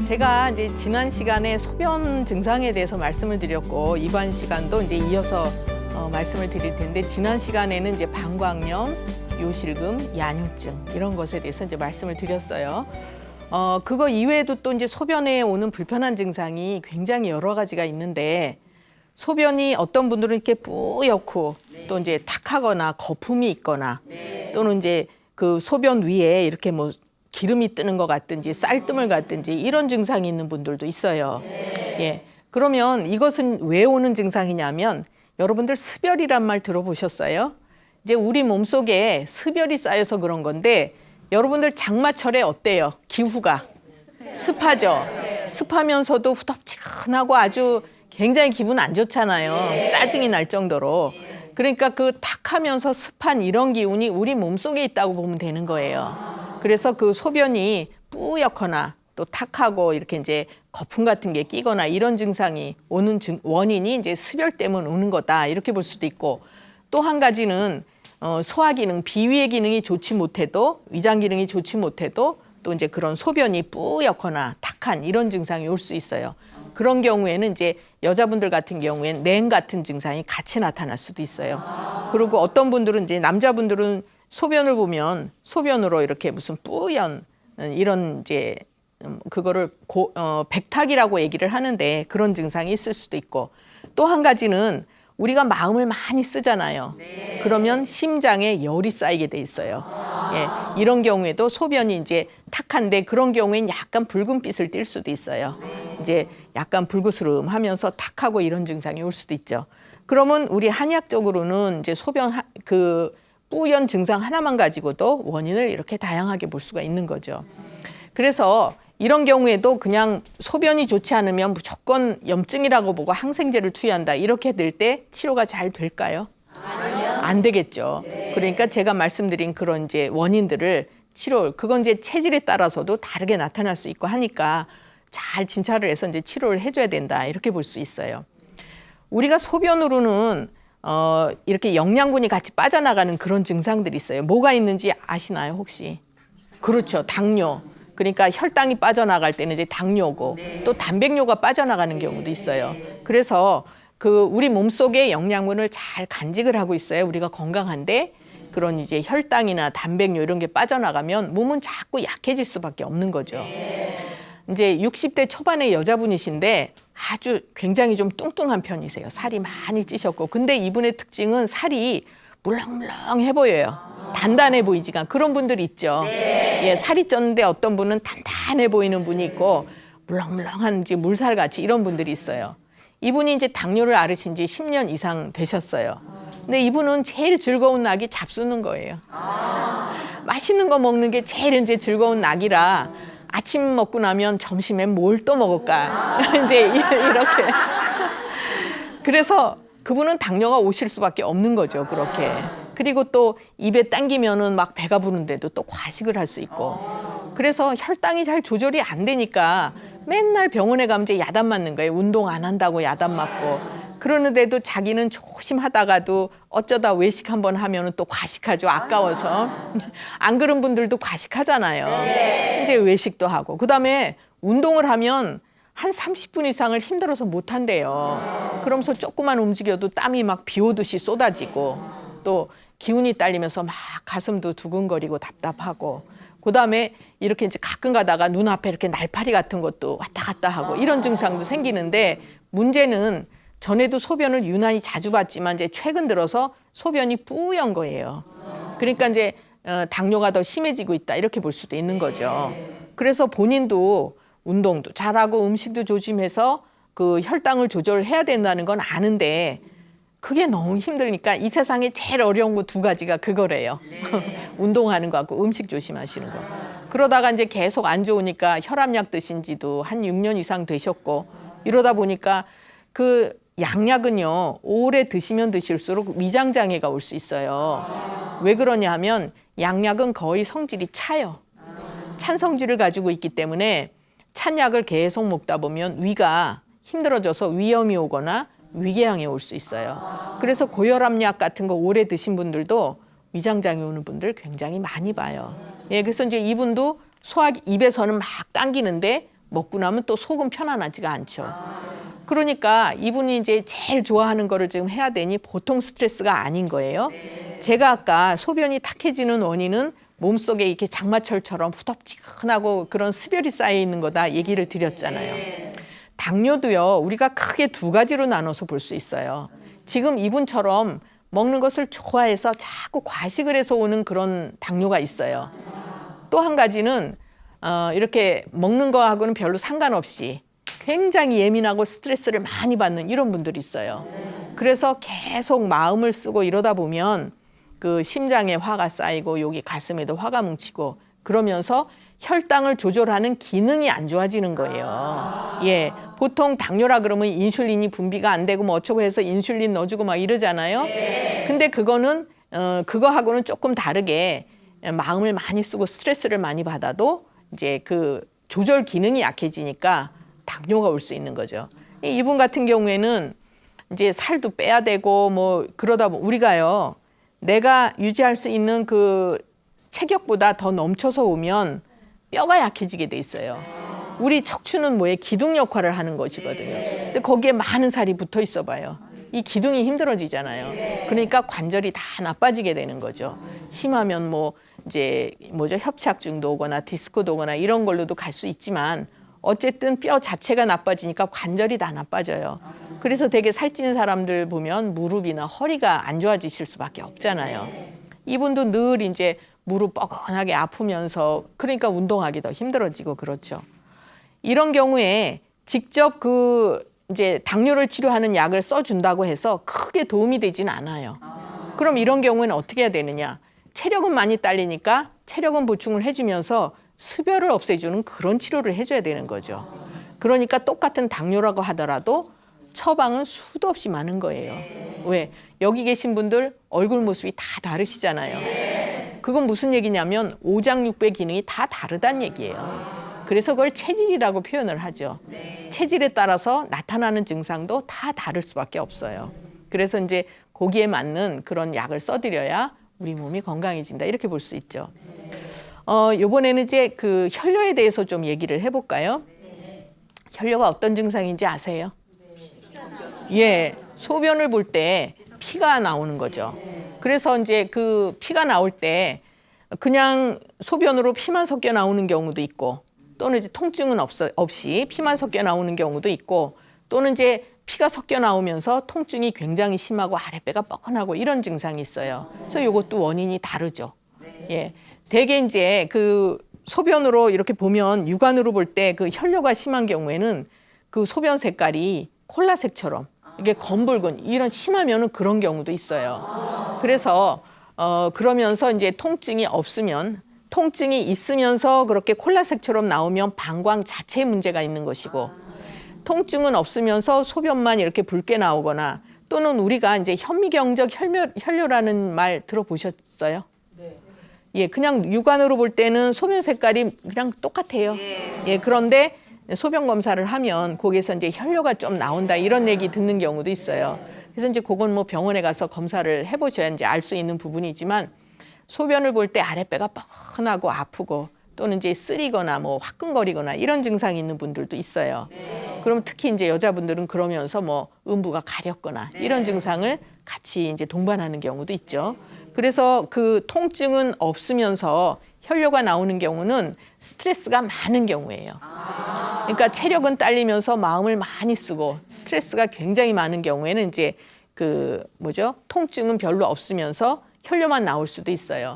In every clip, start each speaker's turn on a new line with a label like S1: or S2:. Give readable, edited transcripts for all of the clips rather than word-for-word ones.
S1: 제가 이제 지난 시간에 소변 증상에 대해서 말씀을 드렸고 이번 시간도 이제 이어서 말씀을 드릴 텐데 지난 시간에는 이제 방광염, 요실금, 야뇨증 이런 것에 대해서 이제 말씀을 드렸어요. 그거 이외에도 또 이제 소변에 오는 불편한 증상이 굉장히 여러 가지가 있는데 소변이 어떤 분들은 이렇게 뿌옇고 또 이제 탁하거나 거품이 있거나 또는 이제 그 소변 위에 이렇게 뭐 기름이 뜨는 것 같든지 쌀뜨물 같든지 이런 증상이 있는 분들도 있어요. 예. 그러면 이것은 왜 오는 증상이냐면 여러분들 습열이란 말 들어보셨어요? 이제 우리 몸속에 습열이 쌓여서 그런 건데 여러분들 장마철에 어때요? 기후가 습하죠. 습하면서도 후덥지근하고 아주 굉장히 기분 안 좋잖아요. 짜증이 날 정도로. 그러니까 그 탁하면서 습한 이런 기운이 우리 몸속에 있다고 보면 되는 거예요. 그래서 그 소변이 뿌옇거나 또 탁하고 이렇게 이제 거품 같은 게 끼거나 이런 증상이 오는 원인이 이제 습열 때문에 오는 거다 이렇게 볼 수도 있고 또 한 가지는 소화 기능, 비위의 기능이 좋지 못해도 위장 기능이 좋지 못해도 또 이제 그런 소변이 뿌옇거나 탁한 이런 증상이 올 수 있어요. 그런 경우에는 이제 여자분들 같은 경우에는 냉 같은 증상이 같이 나타날 수도 있어요. 그리고 어떤 분들은 이제 남자분들은 소변을 보면 소변으로 이렇게 무슨 뿌연 이런 이제 그거를 백탁이라고 얘기를 하는데 그런 증상이 있을 수도 있고 또 한 가지는 우리가 마음을 많이 쓰잖아요. 그러면 심장에 열이 쌓이게 돼 있어요. 예, 이런 경우에도 소변이 이제 탁한데 그런 경우에는 약간 붉은빛을 띌 수도 있어요. 이제 약간 불그스름하면서 탁하고 이런 증상이 올 수도 있죠. 그러면 우리 한의학적으로는 이제 소변 그 뿌연 증상 하나만 가지고도 원인을 이렇게 다양하게 볼 수가 있는 거죠. 그래서 이런 경우에도 그냥 소변이 좋지 않으면 무조건 염증이라고 보고 항생제를 투여한다 이렇게 될 때 치료가 잘 될까요? 아니요. 안 되겠죠. 그러니까 제가 말씀드린 그런 이제 원인들을 그건 이제 체질에 따라서도 다르게 나타날 수 있고 하니까 잘 진찰을 해서 이제 치료를 해줘야 된다 이렇게 볼 수 있어요. 우리가 소변으로는 이렇게 영양분이 같이 빠져나가는 그런 증상들이 있어요. 뭐가 있는지 아시나요, 혹시? 그렇죠. 당뇨. 그러니까 혈당이 빠져나갈 때는 이제 당뇨고 또 단백뇨가 빠져나가는 경우도 있어요. 그래서 그 우리 몸속에 영양분을 잘 간직을 하고 있어요. 우리가 건강한데 그런 이제 혈당이나 단백뇨 이런 게 빠져나가면 몸은 자꾸 약해질 수밖에 없는 거죠. 이제 60대 초반의 여자분이신데 아주 굉장히 좀 뚱뚱한 편이세요. 살이 많이 찌셨고. 근데 이분의 특징은 살이 물렁물렁해 보여요. 단단해 보이지가 그런 분들이 있죠. 예, 살이 쪘는데 어떤 분은 단단해 보이는 분이 있고 물렁물렁한 이제 물살같이 이런 분들이 있어요. 이분이 이제 당뇨를 앓으신 지 10년 이상 되셨어요. 근데 이분은 제일 즐거운 낙이 잡수는 거예요. 맛있는 거 먹는 게 제일 이제 즐거운 낙이라 아침 먹고 나면 점심엔 뭘 또 먹을까? 이제 이렇게. 그래서 그분은 당뇨가 오실 수밖에 없는 거죠, 그렇게. 그리고 또 입에 당기면은 막 배가 부른데도 또 과식을 할 수 있고. 그래서 혈당이 잘 조절이 안 되니까 맨날 병원에 가면 이제 야단 맞는 거예요. 운동 안 한다고 야단 맞고. 그러는데도 자기는 조심하다가도 어쩌다 외식 한번 하면은 또 과식하죠. 아까워서. 안 그런 분들도 과식하잖아요. 이제 외식도 하고. 그다음에 운동을 하면 한 30분 이상을 힘들어서 못 한대요. 그러면서 조금만 움직여도 땀이 막 비 오듯이 쏟아지고 또 기운이 딸리면서 막 가슴도 두근거리고 답답하고 그다음에 이렇게 이제 가끔 가다가 눈앞에 이렇게 날파리 같은 것도 왔다 갔다 하고 이런 증상도 생기는데 문제는 전에도 소변을 유난히 자주 봤지만 이제 최근 들어서 소변이 뿌연 거예요. 그러니까 이제 당뇨가 더 심해지고 있다 이렇게 볼 수도 있는 거죠. 그래서 본인도 운동도 잘하고 음식도 조심해서 그 혈당을 조절해야 된다는 건 아는데 그게 너무 힘드니까 이 세상에 제일 어려운 거 두 가지가 그거래요. 운동하는 거하고 음식 조심하시는 거. 그러다가 이제 계속 안 좋으니까 혈압약 드신 지도 한 6년 이상 되셨고 이러다 보니까 그 양약은요 오래 드시면 드실수록 위장 장애가 올 수 있어요. 왜 그러냐 하면 양약은 거의 성질이 차요. 찬 성질을 가지고 있기 때문에 찬 약을 계속 먹다 보면 위가 힘들어져서 위염이 오거나 위궤양이 올 수 있어요. 그래서 고혈압약 같은 거 오래 드신 분들도 위장장애 오는 분들 굉장히 많이 봐요. 예, 그래서 이제 이분도 입에서는 막 당기는데 먹고 나면 또 속은 편안하지가 않죠. 그러니까 이분이 이제 제일 좋아하는 거를 지금 해야 되니 보통 스트레스가 아닌 거예요. 제가 아까 소변이 탁해지는 원인은 몸속에 이렇게 장마철처럼 후덥지근하고 그런 습열이 쌓여 있는 거다 얘기를 드렸잖아요. 당뇨도요, 우리가 크게 두 가지로 나눠서 볼 수 있어요. 지금 이분처럼 먹는 것을 좋아해서 자꾸 과식을 해서 오는 그런 당뇨가 있어요. 또 한 가지는 이렇게 먹는 거하고는 별로 상관없이 굉장히 예민하고 스트레스를 많이 받는 이런 분들이 있어요. 그래서 계속 마음을 쓰고 이러다 보면 그 심장에 화가 쌓이고 여기 가슴에도 화가 뭉치고 그러면서 혈당을 조절하는 기능이 안 좋아지는 거예요. 예, 보통 당뇨라 그러면 인슐린이 분비가 안 되고 뭐 어쩌고 해서 인슐린 넣어주고 막 이러잖아요. 근데 그거는 그거하고는 조금 다르게 마음을 많이 쓰고 스트레스를 많이 받아도 이제 그 조절 기능이 약해지니까 당뇨가 올 수 있는 거죠. 이분 같은 경우에는 이제 살도 빼야 되고 뭐 그러다 보면 우리가요, 내가 유지할 수 있는 그 체격보다 더 넘쳐서 오면 뼈가 약해지게 돼 있어요. 우리 척추는 뭐에 기둥 역할을 하는 것이거든요. 근데 거기에 많은 살이 붙어 있어 봐요. 이 기둥이 힘들어지잖아요. 그러니까 관절이 다 나빠지게 되는 거죠. 심하면 뭐 이제 뭐죠, 협착증도 오거나 디스크도 오거나 이런 걸로도 갈 수 있지만 어쨌든 뼈 자체가 나빠지니까 관절이 다 나빠져요. 그래서 되게 살찐 사람들 보면 무릎이나 허리가 안 좋아지실 수밖에 없잖아요. 이분도 늘 이제 무릎 뻐근하게 아프면서 그러니까 운동하기 더 힘들어지고 그렇죠. 이런 경우에 직접 그 이제 당뇨를 치료하는 약을 써준다고 해서 크게 도움이 되진 않아요. 그럼 이런 경우에는 어떻게 해야 되느냐? 체력은 많이 딸리니까 체력은 보충을 해주면서 습열을 없애주는 그런 치료를 해줘야 되는 거죠. 그러니까 똑같은 당뇨라고 하더라도 처방은 수도 없이 많은 거예요. 왜? 여기 계신 분들 얼굴 모습이 다 다르시잖아요. 그건 무슨 얘기냐면 오장육부의 기능이 다 다르다는 얘기예요. 그래서 그걸 체질이라고 표현을 하죠. 체질에 따라서 나타나는 증상도 다 다를 수밖에 없어요. 그래서 이제 거기에 맞는 그런 약을 써드려야 우리 몸이 건강해진다 이렇게 볼 수 있죠. 이번에는 이제 그 혈뇨에 대해서 좀 얘기를 해볼까요? 혈뇨가 어떤 증상인지 아세요? 예, 소변을 볼 때 피가 나오는 거죠. 그래서 이제 그 피가 나올 때 그냥 소변으로 피만 섞여 나오는 경우도 있고 또는 이제 통증은 없이 피만 섞여 나오는 경우도 있고 또는 이제 피가 섞여 나오면서 통증이 굉장히 심하고 아랫배가 뻐근하고 이런 증상이 있어요. 그래서 이것도 원인이 다르죠. 예, 대개 이제 그 소변으로 이렇게 보면 육안으로 볼 때 그 혈뇨가 심한 경우에는 그 소변 색깔이 콜라색처럼 이게 검붉은 이런 심하면은 그런 경우도 있어요. 그래서 그러면서 이제 통증이 없으면 통증이 있으면서 그렇게 콜라색처럼 나오면 방광 자체에 문제가 있는 것이고 통증은 없으면서 소변만 이렇게 붉게 나오거나 또는 우리가 이제 현미경적 혈뇨라는 말 들어보셨어요? 네. 예, 그냥 육안으로 볼 때는 소변 색깔이 그냥 똑같아요. 예, 그런데 소변 검사를 하면 거기에서 이제 혈뇨가 좀 나온다 이런 얘기 듣는 경우도 있어요. 그래서 이제 그건 뭐 병원에 가서 검사를 해보셔야 이제 알 수 있는 부분이지만 소변을 볼 때 아랫배가 뻐근하고 아프고 또는 이제 쓰리거나 뭐 화끈거리거나 이런 증상이 있는 분들도 있어요. 그럼 특히 이제 여자분들은 그러면서 뭐 음부가 가렵거나 이런 증상을 같이 이제 동반하는 경우도 있죠. 그래서 그 통증은 없으면서 혈뇨가 나오는 경우는 스트레스가 많은 경우예요. 그러니까 체력은 딸리면서 마음을 많이 쓰고 스트레스가 굉장히 많은 경우에는 이제 그 뭐죠? 통증은 별로 없으면서 혈뇨만 나올 수도 있어요.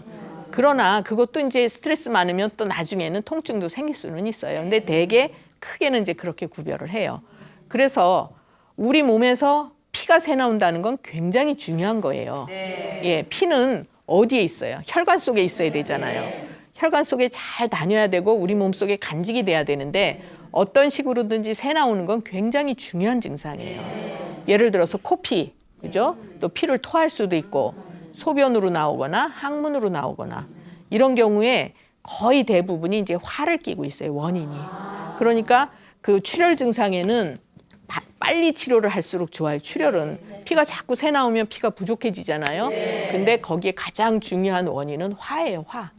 S1: 그러나 그것도 이제 스트레스 많으면 또 나중에는 통증도 생길 수는 있어요. 근데 대개 크게는 이제 그렇게 구별을 해요. 그래서 우리 몸에서 피가 새 나온다는 건 굉장히 중요한 거예요. 예, 피는 어디에 있어요? 혈관 속에 있어야 되잖아요. 혈관 속에 잘 다녀야 되고 우리 몸 속에 간직이 돼야 되는데 어떤 식으로든지 새 나오는 건 굉장히 중요한 증상이에요. 예를 들어서 코피, 그죠? 또 피를 토할 수도 있고 소변으로 나오거나 항문으로 나오거나 이런 경우에 거의 대부분이 이제 화를 끼고 있어요, 원인이. 그러니까 그 출혈 증상에는 빨리 치료를 할수록 좋아요. 출혈은 피가 자꾸 새 나오면 피가 부족해지잖아요. 근데 거기에 가장 중요한 원인은 화예요, 화.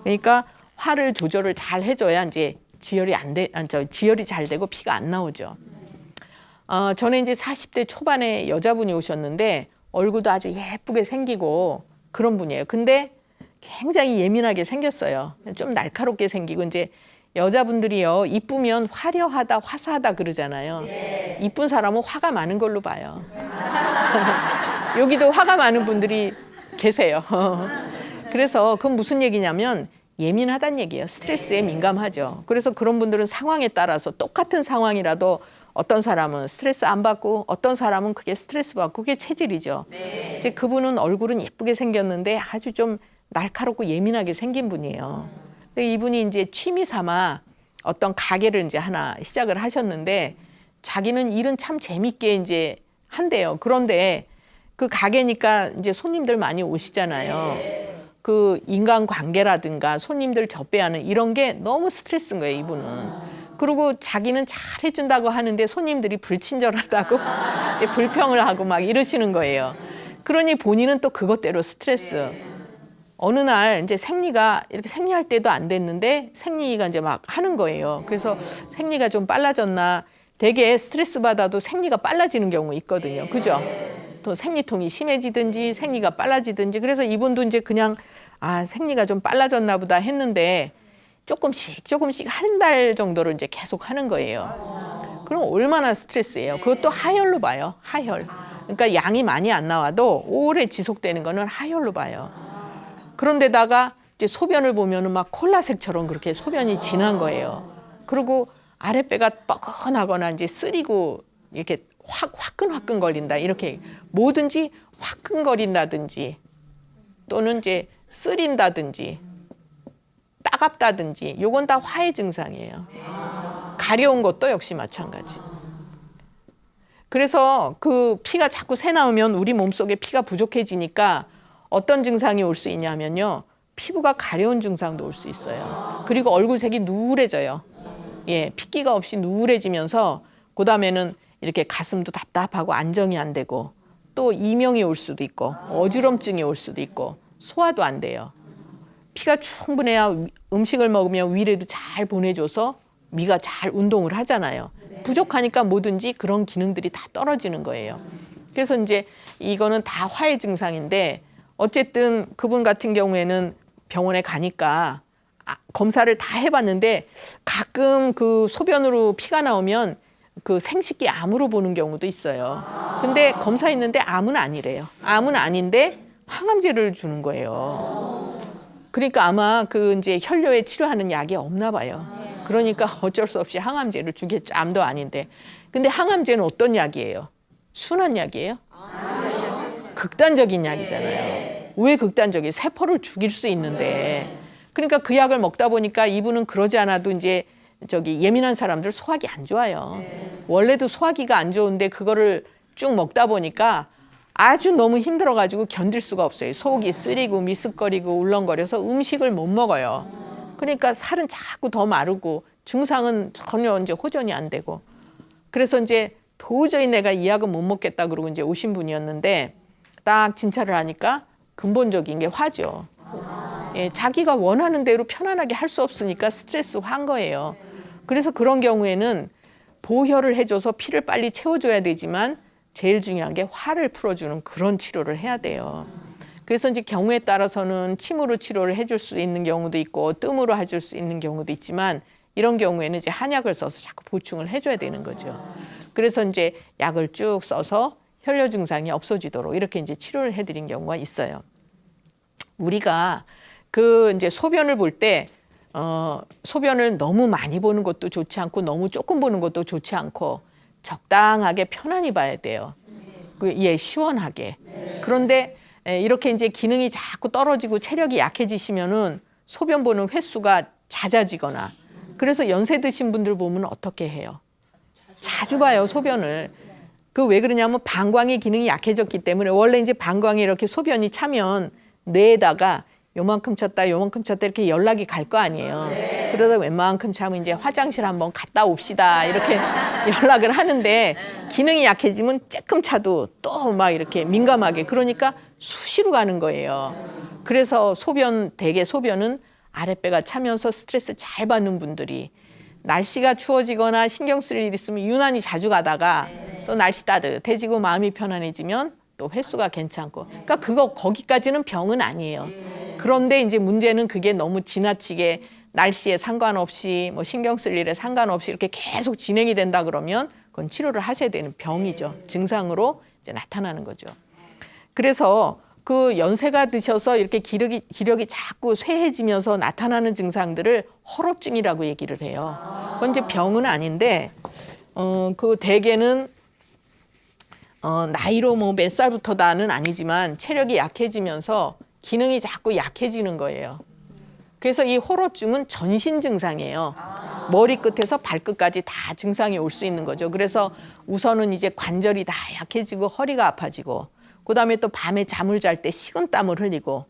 S1: 그러니까 화를 조절을 잘 해줘야 이제 지혈이 잘 되고 피가 안 나오죠. 저는 이제 40대 초반에 여자분이 오셨는데 얼굴도 아주 예쁘게 생기고 그런 분이에요. 근데 굉장히 예민하게 생겼어요. 좀 날카롭게 생기고 이제 여자분들이요 이쁘면 화려하다, 화사하다 그러잖아요. 이쁜 사람은 화가 많은 걸로 봐요. 여기도 화가 많은 분들이 계세요. 그래서 그건 무슨 얘기냐면 예민하다는 얘기예요. 스트레스에 민감하죠. 그래서 그런 분들은 상황에 따라서 똑같은 상황이라도 어떤 사람은 스트레스 안 받고 어떤 사람은 그게 스트레스 받고 그게 체질이죠. 이제 그분은 얼굴은 예쁘게 생겼는데 아주 좀 날카롭고 예민하게 생긴 분이에요. 근데 이분이 이제 취미 삼아 어떤 가게를 이제 하나 시작을 하셨는데 자기는 일은 참 재밌게 이제 한대요. 그런데 그 가게니까 이제 손님들 많이 오시잖아요. 그 인간관계라든가 손님들 접대하는 이런 게 너무 스트레스인 거예요, 이분은. 그리고 자기는 잘 해준다고 하는데 손님들이 불친절하다고 이제 불평을 하고 막 이러시는 거예요. 그러니 본인은 또 그것대로 스트레스. 어느 날 이제 생리가 이렇게 생리할 때도 안 됐는데 생리가 이제 막 하는 거예요. 그래서 생리가 좀 빨라졌나. 되게 스트레스 받아도 생리가 빨라지는 경우 있거든요. 그죠? 또 생리통이 심해지든지 생리가 빨라지든지. 그래서 이분도 이제 그냥 생리가 좀 빨라졌나 보다 했는데 조금씩 한 달 정도를 이제 계속 하는 거예요. 그럼 얼마나 스트레스예요. 그것도 하혈로 봐요. 하혈. 그러니까 양이 많이 안 나와도 오래 지속되는 거는 하혈로 봐요. 그런데다가 이제 소변을 보면은 막 콜라색처럼 그렇게 소변이 진한 거예요. 그리고 아랫배가 뻐근하거나 이제 쓰리고 이렇게 화끈화끈 거린다. 이렇게 뭐든지 화끈거린다든지 또는 이제 쓰린다든지 따갑다든지 요건 다 화의 증상이에요. 가려운 것도 역시 마찬가지. 그래서 그 피가 자꾸 새 나오면 우리 몸속에 피가 부족해지니까 어떤 증상이 올 수 있냐면요. 피부가 가려운 증상도 올 수 있어요. 그리고 얼굴색이 누래져요. 예, 핏기가 없이 누래지면서 그다음에는 이렇게 가슴도 답답하고 안정이 안 되고 또 이명이 올 수도 있고 어지럼증이 올 수도 있고 소화도 안 돼요. 피가 충분해야 음식을 먹으면 위에도 잘 보내줘서 위가 잘 운동을 하잖아요. 부족하니까 뭐든지 그런 기능들이 다 떨어지는 거예요. 그래서 이제 이거는 다 화의 증상인데 어쨌든 그분 같은 경우에는 병원에 가니까 검사를 다 해봤는데 가끔 그 소변으로 피가 나오면 그 생식기 암으로 보는 경우도 있어요. 근데 검사했는데 암은 아니래요. 암은 아닌데 항암제를 주는 거예요. 그러니까 아마 그 이제 혈뇨에 치료하는 약이 없나 봐요. 그러니까 어쩔 수 없이 항암제를 주겠죠. 암도 아닌데. 근데 항암제는 어떤 약이에요? 순한 약이에요? 극단적인 약이잖아요. 왜 극단적이에요? 세포를 죽일 수 있는데. 그러니까 그 약을 먹다 보니까 이분은 그러지 않아도 이제 예민한 사람들 소화기 안 좋아요. 원래도 소화기가 안 좋은데 그거를 쭉 먹다 보니까 아주 너무 힘들어가지고 견딜 수가 없어요. 속이 쓰리고 미쓱거리고 울렁거려서 음식을 못 먹어요. 그러니까 살은 자꾸 더 마르고 증상은 전혀 이제 호전이 안 되고. 그래서 이제 도저히 내가 이 약은 못 먹겠다 그러고 이제 오신 분이었는데 딱 진찰을 하니까 근본적인 게 화죠. 예, 자기가 원하는 대로 편안하게 할 수 없으니까 스트레스 화인 거예요. 그래서 그런 경우에는 보혈을 해줘서 피를 빨리 채워줘야 되지만 제일 중요한 게 화를 풀어주는 그런 치료를 해야 돼요. 그래서 이제 경우에 따라서는 침으로 치료를 해줄 수 있는 경우도 있고 뜸으로 해줄 수 있는 경우도 있지만 이런 경우에는 이제 한약을 써서 자꾸 보충을 해줘야 되는 거죠. 그래서 이제 약을 쭉 써서 혈뇨 증상이 없어지도록 이렇게 이제 치료를 해드린 경우가 있어요. 우리가 그 이제 소변을 볼 때 소변을 너무 많이 보는 것도 좋지 않고 너무 조금 보는 것도 좋지 않고 적당하게 편안히 봐야 돼요. 예, 시원하게. 그런데 이렇게 이제 기능이 자꾸 떨어지고 체력이 약해지시면은 소변 보는 횟수가 잦아지거나 그래서 연세 드신 분들 보면 어떻게 해요? 자주 봐요, 소변을. 그 왜 그러냐면 방광의 기능이 약해졌기 때문에 원래 이제 방광에 이렇게 소변이 차면 뇌에다가 요만큼 찼다 이렇게 연락이 갈 거 아니에요. 그러다 웬만큼 차면 이제 화장실 한번 갔다 옵시다 이렇게 연락을 하는데 기능이 약해지면 조금 차도 또 막 이렇게 민감하게 그러니까 수시로 가는 거예요. 그래서 대개 소변은 아랫배가 차면서 스트레스 잘 받는 분들이 날씨가 추워지거나 신경 쓸 일 있으면 유난히 자주 가다가 또 날씨 따뜻해지고 마음이 편안해지면 또 횟수가 괜찮고. 그러니까 거기까지는 병은 아니에요. 그런데 이제 문제는 그게 너무 지나치게 날씨에 상관없이 뭐 신경 쓸 일에 상관없이 이렇게 계속 진행이 된다 그러면 그건 치료를 하셔야 되는 병이죠. 증상으로 이제 나타나는 거죠. 그래서 그 연세가 드셔서 이렇게 기력이 자꾸 쇠해지면서 나타나는 증상들을 허로증이라고 얘기를 해요. 그건 이제 병은 아닌데 그 대개는 나이로 뭐 몇 살부터다는 아니지만 체력이 약해지면서 기능이 자꾸 약해지는 거예요. 그래서 이 허로증은 전신 증상이에요. 머리끝에서 발끝까지 다 증상이 올 수 있는 거죠. 그래서 우선은 이제 관절이 다 약해지고 허리가 아파지고, 그다음에 또 밤에 잠을 잘 때 식은땀을 흘리고.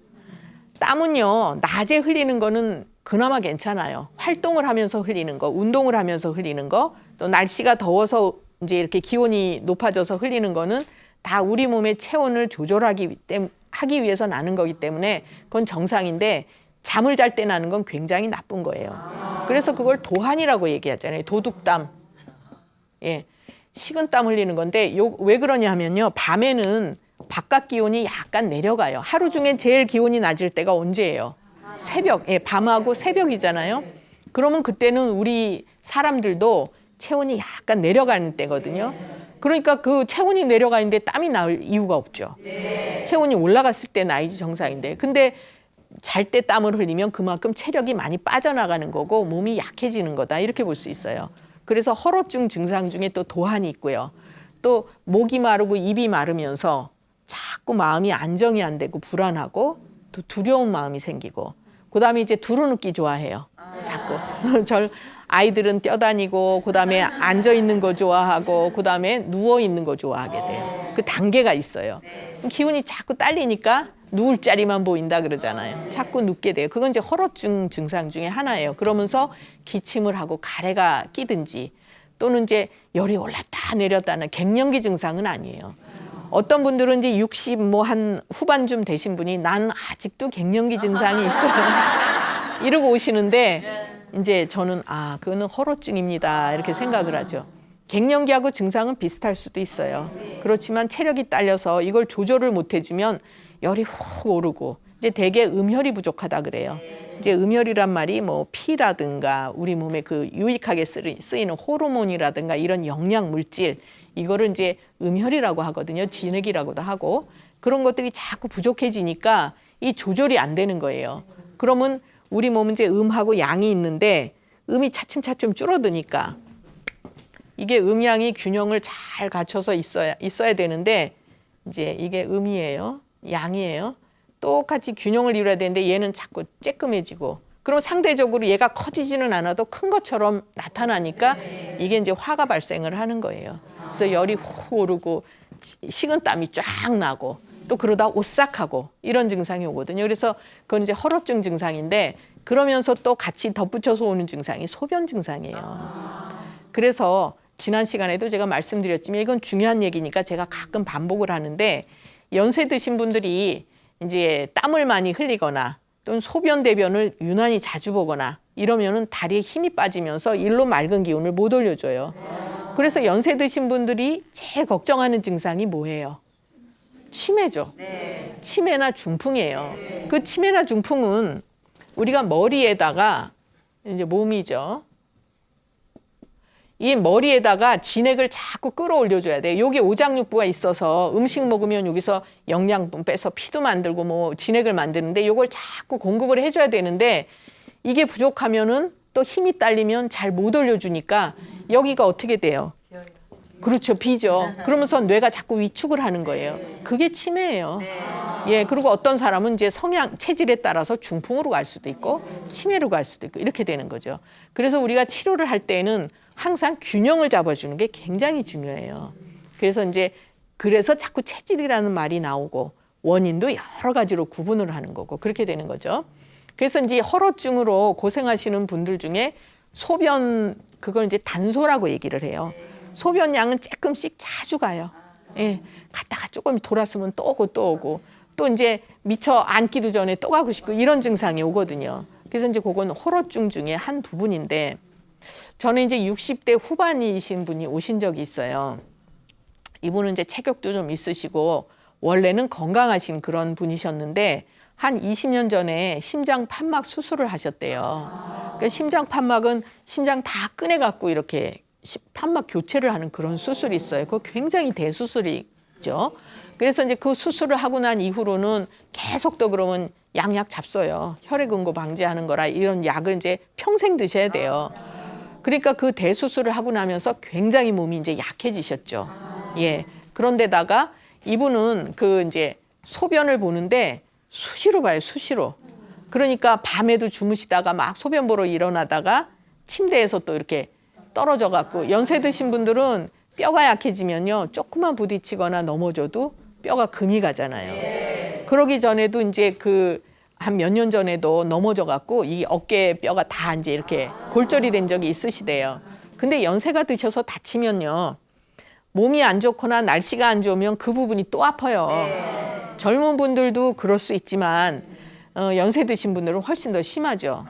S1: 땀은요, 낮에 흘리는 거는 그나마 괜찮아요. 활동을 하면서 흘리는 거, 운동을 하면서 흘리는 거, 또 날씨가 더워서 이제 이렇게 기온이 높아져서 흘리는 거는 다 우리 몸의 체온을 조절하기 위해서 나는 거기 때문에 그건 정상인데, 잠을 잘 때 나는 건 굉장히 나쁜 거예요. 그래서 그걸 도한이라고 얘기하잖아요. 도둑땀. 예, 식은땀 흘리는 건데 왜 그러냐 하면요, 밤에는 바깥 기온이 약간 내려가요. 하루 중에 제일 기온이 낮을 때가 언제예요? 새벽. 예, 밤하고 새벽이잖아요. 그러면 그때는 우리 사람들도 체온이 약간 내려가는 때거든요. 그러니까 그 체온이 내려가는데 땀이 날 이유가 없죠. 체온이 올라갔을 때 나이지 정상인데. 근데 잘 때 땀을 흘리면 그만큼 체력이 많이 빠져나가는 거고 몸이 약해지는 거다, 이렇게 볼 수 있어요. 그래서 허로증 증상 중에 또 도한이 있고요. 또 목이 마르고 입이 마르면서 자꾸 마음이 안정이 안 되고 불안하고 또 두려운 마음이 생기고, 그다음에 이제 두루눕기 좋아해요. 자꾸 아이들은 뛰어다니고, 그다음에 앉아 있는 거 좋아하고, 그다음에 누워 있는 거 좋아하게 돼요. 그 단계가 있어요. 기운이 자꾸 딸리니까 누울 자리만 보인다 그러잖아요. 자꾸 눕게 돼요. 그건 이제 허로증 증상 중에 하나예요. 그러면서 기침을 하고 가래가 끼든지, 또는 이제 열이 올랐다 내렸다는 갱년기 증상은 아니에요. 어떤 분들은 이제 60 뭐 한 후반쯤 되신 분이 난 아직도 갱년기 증상이 있어요. 이러고 오시는데 이제 저는 그거는 허로증입니다, 이렇게 생각을 하죠. 갱년기하고 증상은 비슷할 수도 있어요. 그렇지만 체력이 딸려서 이걸 조절을 못 해주면 열이 훅 오르고, 이제 대개 음혈이 부족하다 그래요. 이제 음혈이란 말이 뭐 피라든가 우리 몸에 그 유익하게 쓰이는 호르몬이라든가 이런 영양 물질, 이거를 이제 음혈이라고 하거든요. 진액이라고도 하고. 그런 것들이 자꾸 부족해지니까 이 조절이 안 되는 거예요. 그러면 우리 몸은 이제 음하고 양이 있는데 음이 차츰차츰 줄어드니까, 이게 음양이 균형을 잘 갖춰서 있어야 되는데 이제 이게 음이에요, 양이에요. 똑같이 균형을 이루어야 되는데 얘는 자꾸 쬐끔해지고, 그럼 상대적으로 얘가 커지지는 않아도 큰 것처럼 나타나니까 이게 이제 화가 발생을 하는 거예요. 그래서 열이 훅 오르고 식은땀이 쫙 나고 또 그러다 오싹하고 이런 증상이 오거든요. 그래서 그건 이제 허로증 증상인데, 그러면서 또 같이 덧붙여서 오는 증상이 소변 증상이에요. 그래서 지난 시간에도 제가 말씀드렸지만 이건 중요한 얘기니까 제가 가끔 반복을 하는데, 연세 드신 분들이 이제 땀을 많이 흘리거나 또는 소변 대변을 유난히 자주 보거나 이러면은 다리에 힘이 빠지면서 일로 맑은 기운을 못 올려줘요. 그래서 연세 드신 분들이 제일 걱정하는 증상이 뭐예요? 치매죠. 치매나 중풍이에요. 그 치매나 중풍은 우리가 머리에다가 이제 몸이죠. 이 머리에다가 진액을 자꾸 끌어올려줘야 돼. 여기 오장육부가 있어서 음식 먹으면 여기서 영양분 빼서 피도 만들고 뭐 진액을 만드는데 이걸 자꾸 공급을 해줘야 되는데, 이게 부족하면은 또 힘이 딸리면 잘 못 올려주니까 여기가 어떻게 돼요? 그렇죠, 비죠. 그러면서 뇌가 자꾸 위축을 하는 거예요. 그게 치매예요. 예, 그리고 어떤 사람은 이제 성향, 체질에 따라서 중풍으로 갈 수도 있고 치매로 갈 수도 있고 이렇게 되는 거죠. 그래서 우리가 치료를 할 때는 항상 균형을 잡아주는 게 굉장히 중요해요. 그래서 자꾸 체질이라는 말이 나오고 원인도 여러 가지로 구분을 하는 거고 그렇게 되는 거죠. 그래서 이제 허로증으로 고생하시는 분들 중에 소변, 그걸 이제 단소라고 얘기를 해요. 소변 양은 조금씩 자주 가요. 예, 갔다가 조금 돌았으면 또 오고 또 오고, 또 이제 미처 앉기도 전에 또 가고 싶고 이런 증상이 오거든요. 그래서 이제 그건 허로증 중에 한 부분인데, 저는 이제 60대 후반이신 분이 오신 적이 있어요. 이분은 이제 체격도 좀 있으시고 원래는 건강하신 그런 분이셨는데 한 20년 전에 심장 판막 수술을 하셨대요. 그러니까 심장 판막은 심장 다 꺼내갖고 이렇게 판막 교체를 하는 그런 수술이 있어요. 그거 굉장히 대수술이죠. 그래서 이제 그 수술을 하고 난 이후로는 계속 또 그러면 양약 잡숴요. 혈액응고 방지하는 거라 이런 약을 이제 평생 드셔야 돼요. 그러니까 그 대수술을 하고 나면서 굉장히 몸이 이제 약해지셨죠. 예. 그런데다가 이분은 그 이제 소변을 보는데 수시로 봐요, 수시로. 그러니까 밤에도 주무시다가 막 소변 보러 일어나다가 침대에서 또 이렇게 떨어져 갖고 연세 드신 분들은 뼈가 약해지면요. 조금만 부딪히거나 넘어져도 뼈가 금이 가잖아요. 그러기 전에도 이제 그 한 몇 년 전에도 넘어져 갖고 이 어깨 뼈가 다 이제 이렇게 골절이 된 적이 있으시대요. 근데 연세가 드셔서 다치면요. 몸이 안 좋거나 날씨가 안 좋으면 그 부분이 또 아파요. 젊은 분들도 그럴 수 있지만 연세 드신 분들은 훨씬 더 심하죠.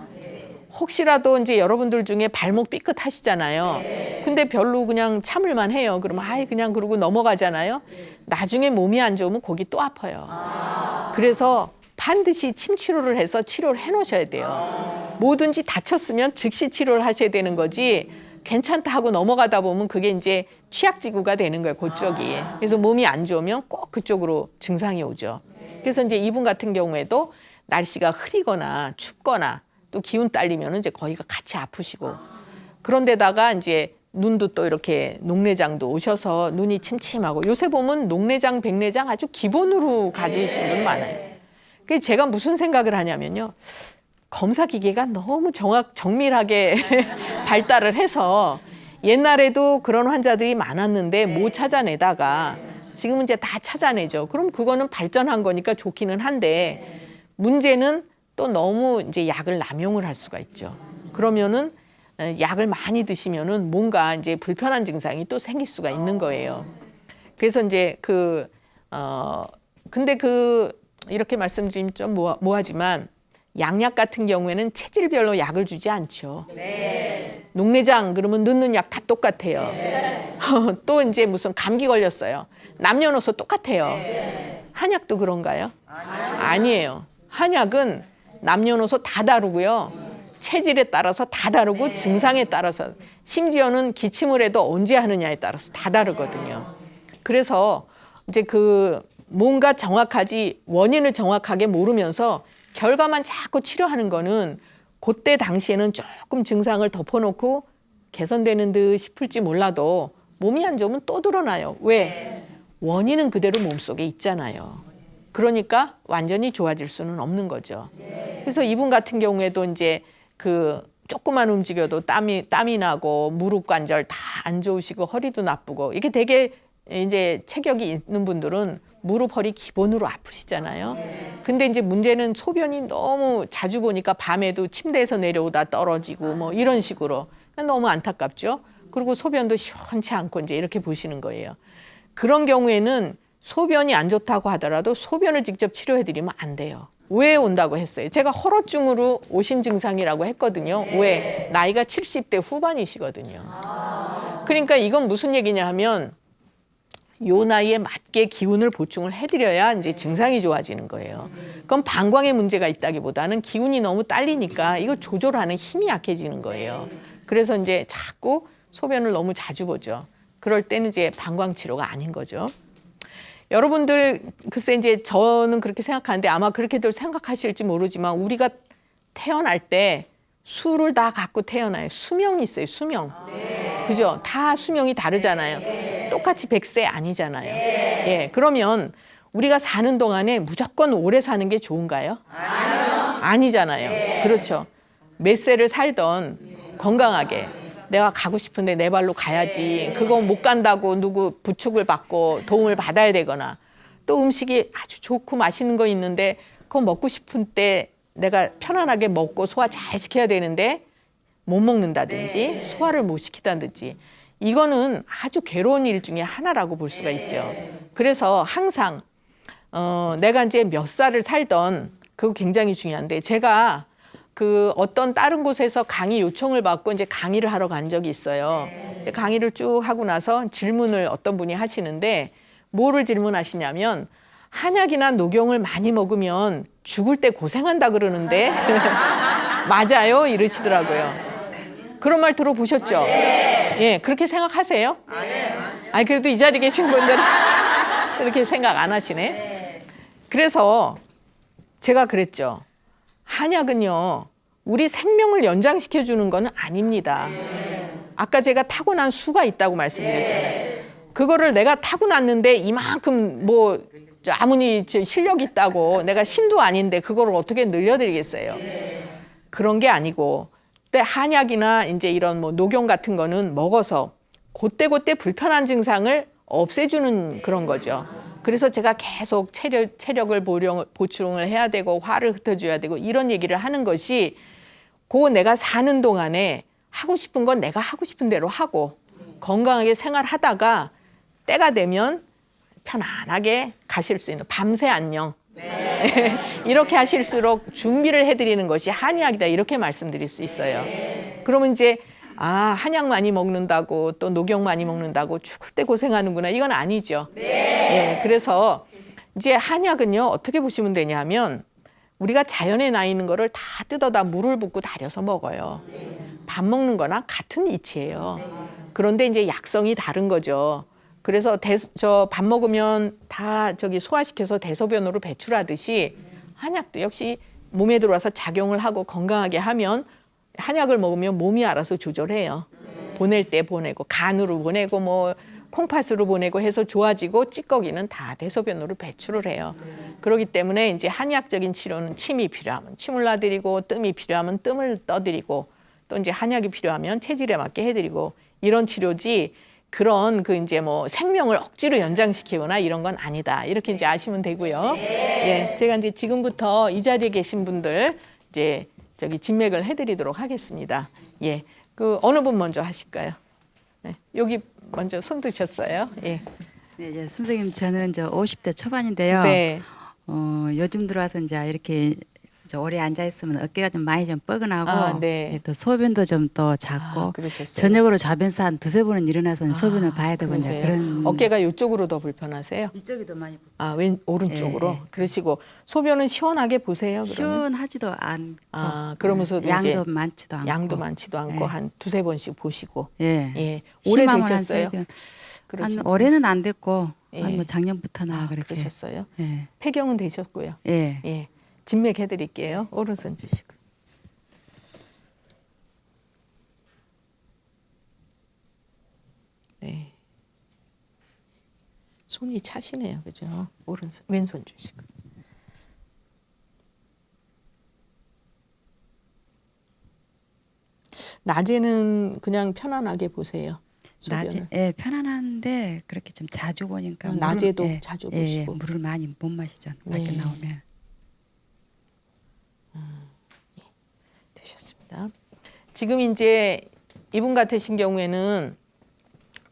S1: 혹시라도 이제 여러분들 중에 발목 삐끗하시잖아요. 근데 별로 그냥 참을만 해요. 그러면 아이 그냥 그러고 넘어가잖아요. 나중에 몸이 안 좋으면 거기 또 아파요. 그래서 반드시 침 치료를 해서 치료를 해 놓으셔야 돼요. 뭐든지 다쳤으면 즉시 치료를 하셔야 되는 거지 괜찮다 하고 넘어가다 보면 그게 이제 취약지구가 되는 거예요. 그쪽이. 그래서 몸이 안 좋으면 꼭 그쪽으로 증상이 오죠. 그래서 이제 이분 같은 경우에도 날씨가 흐리거나 춥거나 또 기운 딸리면 이제 거기가 같이 아프시고 그런데다가 이제 눈도 또 이렇게 녹내장도 오셔서 눈이 침침하고 요새 보면 녹내장, 백내장 아주 기본으로 가지신 분 많아요. 그래서 제가 무슨 생각을 하냐면요. 검사 기계가 너무 정밀하게 발달을 해서 옛날에도 그런 환자들이 많았는데 못 찾아내다가 지금은 이제 다 찾아내죠. 그럼 그거는 발전한 거니까 좋기는 한데 문제는 또 너무 이제 약을 남용을 할 수가 있죠. 그러면은 약을 많이 드시면은 뭔가 이제 불편한 증상이 또 생길 수가 있는 거예요. 그래서 이제 근데 이렇게 말씀드리면 좀 뭐하지만 양약 같은 경우에는 체질별로 약을 주지 않죠. 네. 녹내장 그러면 넣는 약 다 똑같아요. 네. 또 이제 무슨 감기 걸렸어요. 남녀노소 똑같아요. 네. 한약도 그런가요? 아니에요. 한약은 남녀노소 다 다르고요. 체질에 따라서 다 다르고 증상에 따라서 심지어는 기침을 해도 언제 하느냐에 따라서 다 다르거든요. 그래서 이제 뭔가 정확하지 원인을 정확하게 모르면서 결과만 자꾸 치료하는 거는 그때 당시에는 조금 증상을 덮어놓고 개선되는 듯 싶을지 몰라도 몸이 안 좋으면 또 드러나요. 왜? 원인은 그대로 몸속에 있잖아요. 그러니까 완전히 좋아질 수는 없는 거죠. 그래서 이분 같은 경우에도 이제 조금만 움직여도 땀이 나고 무릎 관절 다 안 좋으시고 허리도 나쁘고 이게 되게 이제 체격이 있는 분들은 무릎, 허리 기본으로 아프시잖아요. 근데 이제 문제는 소변이 너무 자주 보니까 밤에도 침대에서 내려오다 떨어지고 뭐 이런 식으로 너무 안타깝죠. 그리고 소변도 시원치 않고 이제 이렇게 보시는 거예요. 그런 경우에는 소변이 안 좋다고 하더라도 소변을 직접 치료해드리면 안 돼요. 왜 온다고 했어요? 제가 허로증으로 오신 증상이라고 했거든요. 왜? 나이가 70대 후반이시거든요. 그러니까 이건 무슨 얘기냐 하면 요 나이에 맞게 기운을 보충을 해드려야 이제 증상이 좋아지는 거예요. 그럼 방광에 문제가 있다기보다는 기운이 너무 딸리니까 이걸 조절하는 힘이 약해지는 거예요. 그래서 이제 자꾸 소변을 너무 자주 보죠. 그럴 때는 이제 방광 치료가 아닌 거죠. 여러분들 글쎄 이제 저는 그렇게 생각하는데 아마 그렇게들 생각하실지 모르지만 우리가 태어날 때 수를 다 갖고 태어나요. 수명이 있어요. 수명. 그죠? 다 수명이 다르잖아요. 똑같이 100세 아니잖아요. 예, 그러면 우리가 사는 동안에 무조건 오래 사는 게 좋은가요? 아니잖아요. 그렇죠. 몇 세를 살던 건강하게 내가 가고 싶은데 내 발로 가야지. 그거 못 간다고 누구 부축을 받고 도움을 받아야 되거나 또 음식이 아주 좋고 맛있는 거 있는데 그거 먹고 싶은 때 내가 편안하게 먹고 소화 잘 시켜야 되는데 못 먹는다든지 소화를 못 시키다든지 이거는 아주 괴로운 일 중에 하나라고 볼 수가 있죠. 그래서 항상 내가 이제 몇 살을 살던 그거 굉장히 중요한데 제가 그 어떤 다른 곳에서 강의 요청을 받고 이제 강의를 하러 간 적이 있어요. 강의를 쭉 하고 나서 질문을 어떤 분이 하시는데 뭐를 질문하시냐면 한약이나 녹용을 많이 먹으면 죽을 때 고생한다 그러는데 맞아요? 이러시더라고요. 그런 말 들어보셨죠? 예, 그렇게 생각하세요? 아니, 그래도 이 자리에 계신 분들은 그렇게 생각 안 하시네. 그래서 제가 그랬죠. 한약은요, 우리 생명을 연장시켜 주는 건 아닙니다. 아까 제가 타고난 수가 있다고 말씀드렸잖아요. 그거를 내가 타고났는데 이만큼 뭐 아무리 실력이 있다고 내가 신도 아닌데 그거를 어떻게 늘려드리겠어요. 그런 게 아니고, 근데 한약이나 이제 이런 뭐 녹용 같은 거는 먹어서 그때그때 불편한 증상을 없애주는 그런 거죠. 그래서 제가 계속 체력을 보충을 해야 되고 화를 흩어줘야 되고 이런 얘기를 하는 것이 그 내가 사는 동안에 하고 싶은 건 내가 하고 싶은 대로 하고 건강하게 생활하다가 때가 되면 편안하게 가실 수 있는 밤새 안녕. 이렇게 하실수록 준비를 해드리는 것이 한의학이다 이렇게 말씀드릴 수 있어요. 그러면 이제 한약 많이 먹는다고 또 녹용 많이 먹는다고 죽을 때 고생하는구나 이건 아니죠. 예, 그래서 이제 한약은요 어떻게 보시면 되냐면 우리가 자연에 나 있는 거를 다 뜯어다 물을 붓고 달여서 먹어요. 밥 먹는 거나 같은 이치예요. 그런데 이제 약성이 다른 거죠. 그래서 저 밥 먹으면 다 소화시켜서 대소변으로 배출하듯이 한약도 역시 몸에 들어와서 작용을 하고 건강하게 하면 한약을 먹으면 몸이 알아서 조절해요. 보낼 때 보내고 간으로 보내고 뭐 콩팥으로 보내고 해서 좋아지고 찌꺼기는 다 대소변으로 배출을 해요. 그렇기 때문에 이제 한의학적인 치료는 침이 필요하면 침을 놔드리고 뜸이 필요하면 뜸을 떠드리고 또 이제 한약이 필요하면 체질에 맞게 해드리고 이런 치료지 그런 이제 뭐 생명을 억지로 연장시키거나 이런 건 아니다. 이렇게 이제 아시면 되고요. 예, 제가 이제 지금부터 이 자리에 계신 분들 이제 진맥을 해드리도록 하겠습니다. 예, 어느 분 먼저 하실까요? 네, 여기 먼저 손 드셨어요. 예.
S2: 네, 이제 선생님 저는 50대 초반인데요.
S1: 네.
S2: 요즘 들어와서 이제 이렇게 오래 앉아 있으면 어깨가 좀 많이 좀 뻐근하고
S1: 네.
S2: 또 소변도 좀 또 작고
S1: 그러셨어요.
S2: 저녁으로 자면서 한 두세 번은 일어나서 소변을 봐야 되고 이제
S1: 그러세요?
S2: 그런
S1: 어깨가 이쪽으로 더 불편하세요?
S2: 이쪽이 더 많이
S1: 오른쪽으로.
S2: 예.
S1: 그러시고 소변은 시원하게 보세요. 그러면?
S2: 시원하지도 않고
S1: 그러면서
S2: 양도 많지도 않고
S1: 양도 많지도 않고 한 두세 번씩 보시고.
S2: 예.
S1: 예. 오래
S2: 심하면
S1: 되셨어요?
S2: 한 올해는 안 됐고
S1: 예.
S2: 한 뭐 작년부터나 그렇게.
S1: 그러셨어요?
S2: 예.
S1: 폐경은 되셨고요.
S2: 예.
S1: 예. 진맥 해드릴게요. 오른손 주시고. 네. 손이 차시네요. 그죠? 오른손, 왼손 주시고. 낮에는 그냥 편안하게 보세요.
S2: 낮에 편안한데 그렇게 좀 자주 보니까
S1: 낮에도
S2: 물을,
S1: 자주 보시고.
S2: 물을 많이 못 마시죠. 밖에
S1: 네.
S2: 나오면.
S1: 되셨습니다. 지금 이제 이분 같으신 경우에는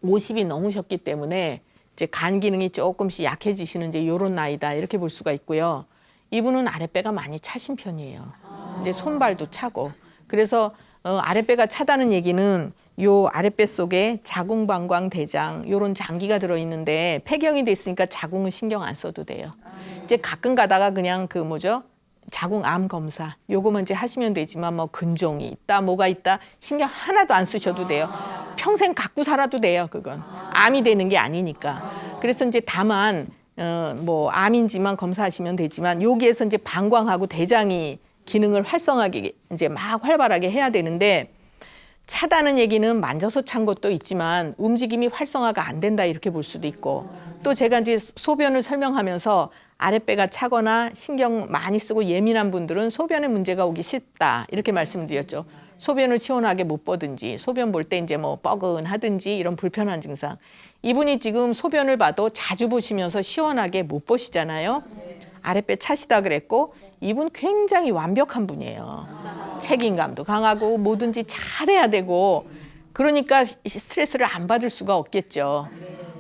S1: 50이 넘으셨기 때문에 이제 간 기능이 조금씩 약해지시는 이제 이런 나이다 이렇게 볼 수가 있고요. 이분은 아랫배가 많이 차신 편이에요. 이제 손발도 차고 그래서 아랫배가 차다는 얘기는 요 아랫배 속에 자궁, 방광, 대장 이런 장기가 들어 있는데 폐경이 돼 있으니까 자궁은 신경 안 써도 돼요. 이제 가끔 가다가 그냥 자궁암 검사 요거만 이제 하시면 되지만 뭐 근종이 있다 뭐가 있다 신경 하나도 안 쓰셔도 돼요. 평생 갖고 살아도 돼요. 그건 암이 되는 게 아니니까. 그래서 이제 다만 뭐 암인지만 검사하시면 되지만 여기에서 이제 방광하고 대장이 기능을 활성하게 이제 막 활발하게 해야 되는데 차다는 얘기는 만져서 찬 것도 있지만 움직임이 활성화가 안 된다 이렇게 볼 수도 있고 또 제가 이제 소변을 설명하면서 아랫배가 차거나 신경 많이 쓰고 예민한 분들은 소변에 문제가 오기 쉽다 이렇게 말씀드렸죠. 소변을 시원하게 못 보든지 소변 볼 때 이제 뭐 뻐근하든지 이런 불편한 증상. 이분이 지금 소변을 봐도 자주 보시면서 시원하게 못 보시잖아요. 아랫배 차시다 그랬고 이분 굉장히 완벽한 분이에요. 책임감도 강하고 뭐든지 잘해야 되고 그러니까 스트레스를 안 받을 수가 없겠죠.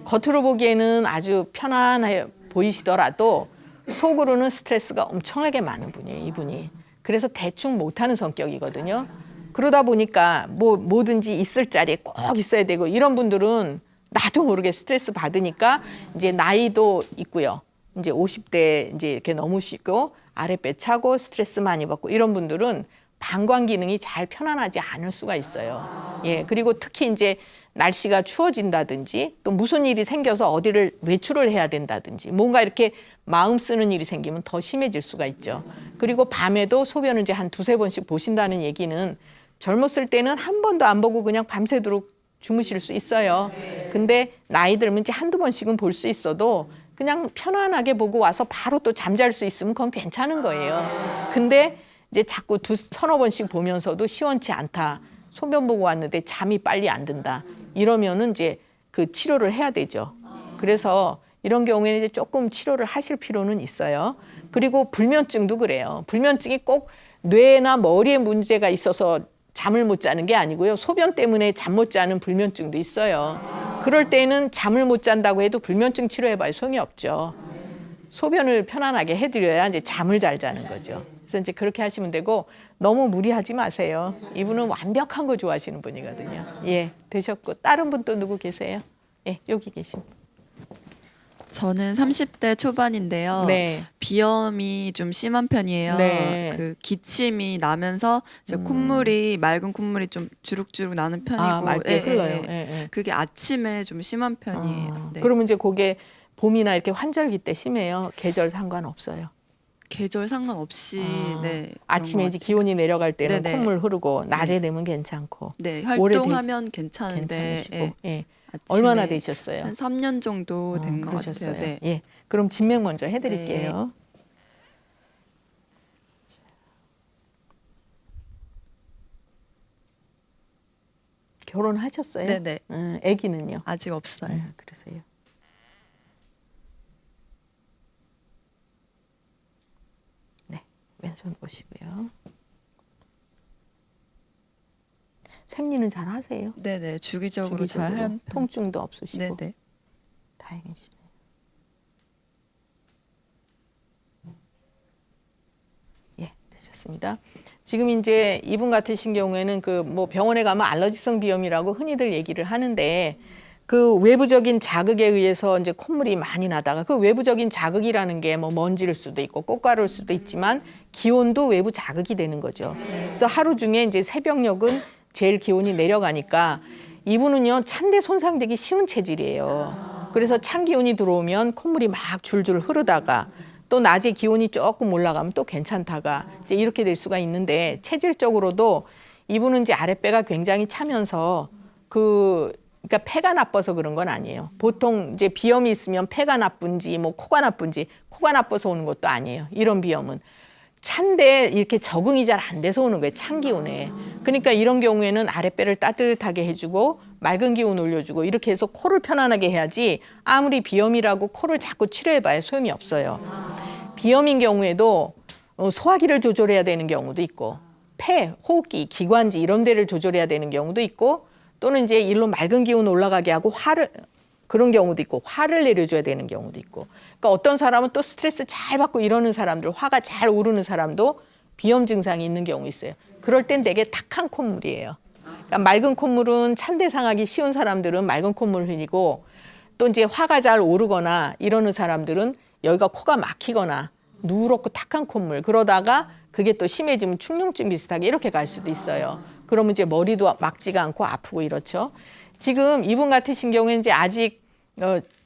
S1: 겉으로 보기에는 아주 편안해 보이시더라도 속으로는 스트레스가 엄청나게 많은 분이에요. 이분이. 그래서 대충 못하는 성격이거든요. 그러다 보니까 뭐든지 있을 자리에 꼭 있어야 되고 이런 분들은 나도 모르게 스트레스 받으니까 이제 나이도 있고요. 이제 50대 이제 이렇게 넘으시고 아랫배 차고 스트레스 많이 받고 이런 분들은 방광 기능이 잘 편안하지 않을 수가 있어요. 예, 그리고 특히 이제 날씨가 추워진다든지 또 무슨 일이 생겨서 어디를 외출을 해야 된다든지 뭔가 이렇게 마음 쓰는 일이 생기면 더 심해질 수가 있죠. 그리고 밤에도 소변을 이제 한 두세 번씩 보신다는 얘기는 젊었을 때는 한 번도 안 보고 그냥 밤새도록 주무실 수 있어요. 근데 나이 들면 이제 한두 번씩은 볼 수 있어도 그냥 편안하게 보고 와서 바로 또 잠잘 수 있으면 그건 괜찮은 거예요. 근데 이제 자꾸 서너 번씩 보면서도 시원치 않다. 소변 보고 왔는데 잠이 빨리 안 든다. 이러면은 이제 그 치료를 해야 되죠. 그래서 이런 경우에는 이제 조금 치료를 하실 필요는 있어요. 그리고 불면증도 그래요. 불면증이 꼭 뇌나 머리에 문제가 있어서 잠을 못 자는 게 아니고요. 소변 때문에 잠 못 자는 불면증도 있어요. 그럴 때는 잠을 못 잔다고 해도 불면증 치료해봐야 소용이 없죠. 소변을 편안하게 해드려야 이제 잠을 잘 자는 거죠. 그래서 이제 그렇게 하시면 되고 너무 무리하지 마세요. 이분은 완벽한 거 좋아하시는 분이거든요. 예, 되셨고 다른 분 또 누구 계세요? 예, 여기 계신 분.
S3: 저는 30대 초반인데요.
S1: 네.
S3: 비염이 좀 심한 편이에요.
S1: 네.
S3: 그 기침이 나면서 이제 콧물이 맑은 콧물이 좀 주룩주룩 나는 편이고
S1: 맑게 흘러요. 예, 예.
S3: 그게 아침에 좀 심한 편이에요. 네.
S1: 그러면 이제 그게 봄이나 이렇게 환절기 때 심해요. 계절 상관없어요.
S3: 계절 상관없이 네.
S1: 아침에
S3: 그런
S1: 이제
S3: 것
S1: 기온이 내려갈 때는
S3: 네네.
S1: 콧물 흐르고 낮에 되면 괜찮고.
S3: 네,
S1: 오래
S3: 활동하면 괜찮은데
S1: 괜찮으시고.
S3: 예.
S1: 예.
S3: 아침에
S1: 얼마나 되셨어요?
S3: 한 3년 정도 된 것
S1: 그러셨어요.
S3: 같아요. 네.
S1: 예. 그럼 진맥 먼저 해드릴게요. 결혼하셨어요?
S3: 네네.
S1: 아기는요?
S3: 아직 없어요.
S1: 그러세요. 네, 왼손 보시고요. 생리는 잘 하세요?
S3: 네네, 주기적으로
S1: 주기적으로?
S3: 잘 하는 편.
S1: 통증도 없으시고.
S3: 네네.
S1: 다행이시네요. 예, 되셨습니다. 지금 이제 이분 같으신 경우에는 그 뭐 병원에 가면 알러지성 비염이라고 흔히들 얘기를 하는데 그 외부적인 자극에 의해서 이제 콧물이 많이 나다가 그 외부적인 자극이라는 게 뭐 먼지일 수도 있고 꽃가루일 수도 있지만 기온도 외부 자극이 되는 거죠. 그래서 하루 중에 이제 새벽녘은 제일 기온이 내려가니까 이분은요 찬대 손상되기 쉬운 체질이에요. 그래서 찬 기온이 들어오면 콧물이 막 줄줄 흐르다가 또 낮에 기온이 조금 올라가면 또 괜찮다가 이제 이렇게 될 수가 있는데 체질적으로도 이분은 이제 아랫배가 굉장히 차면서 그러니까 폐가 나빠서 그런 건 아니에요. 보통 이제 비염이 있으면 폐가 나쁜지 뭐 코가 나쁜지 코가 나빠서 오는 것도 아니에요. 이런 비염은 찬데 이렇게 적응이 잘 안 돼서 오는 거예요. 찬 기온에. 그러니까 이런 경우에는 아랫배를 따뜻하게 해주고 맑은 기운 올려주고 이렇게 해서 코를 편안하게 해야지 아무리 비염이라고 코를 자꾸 치료해봐야 소용이 없어요. 비염인 경우에도 소화기를 조절해야 되는 경우도 있고 폐, 호흡기, 기관지 이런 데를 조절해야 되는 경우도 있고 또는 이제 일로 맑은 기운 올라가게 하고 그런 경우도 있고 화를 내려줘야 되는 경우도 있고 그러니까 어떤 사람은 또 스트레스 잘 받고 이러는 사람들 화가 잘 오르는 사람도 비염 증상이 있는 경우 있어요. 그럴 땐 되게 탁한 콧물이에요. 그러니까 맑은 콧물은 찬대 상하기 쉬운 사람들은 맑은 콧물을 흘리고 또 이제 화가 잘 오르거나 이러는 사람들은 여기가 코가 막히거나 누렇고 탁한 콧물 그러다가 그게 또 심해지면 축룡증 비슷하게 이렇게 갈 수도 있어요. 그러면 이제 머리도 막지가 않고 아프고 이렇죠. 지금 이분 같으신 경우에는 이제 아직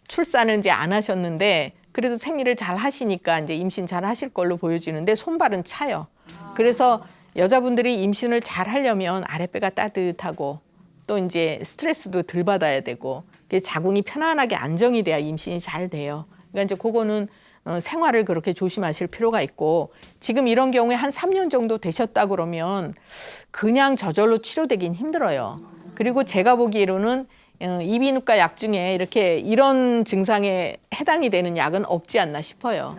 S1: 출산을 이제 안 하셨는데 그래도 생리를 잘 하시니까 이제 임신 잘 하실 걸로 보여지는데 손발은 차요. 그래서 여자분들이 임신을 잘 하려면 아랫배가 따뜻하고 또 이제 스트레스도 덜 받아야 되고 자궁이 편안하게 안정이 돼야 임신이 잘 돼요. 그러니까 이제 그거는 생활을 그렇게 조심하실 필요가 있고 지금 이런 경우에 한 3년 정도 되셨다 그러면 그냥 저절로 치료되긴 힘들어요. 그리고 제가 보기로는 이비인후과 약 중에 이렇게 이런 증상에 해당이 되는 약은 없지 않나 싶어요.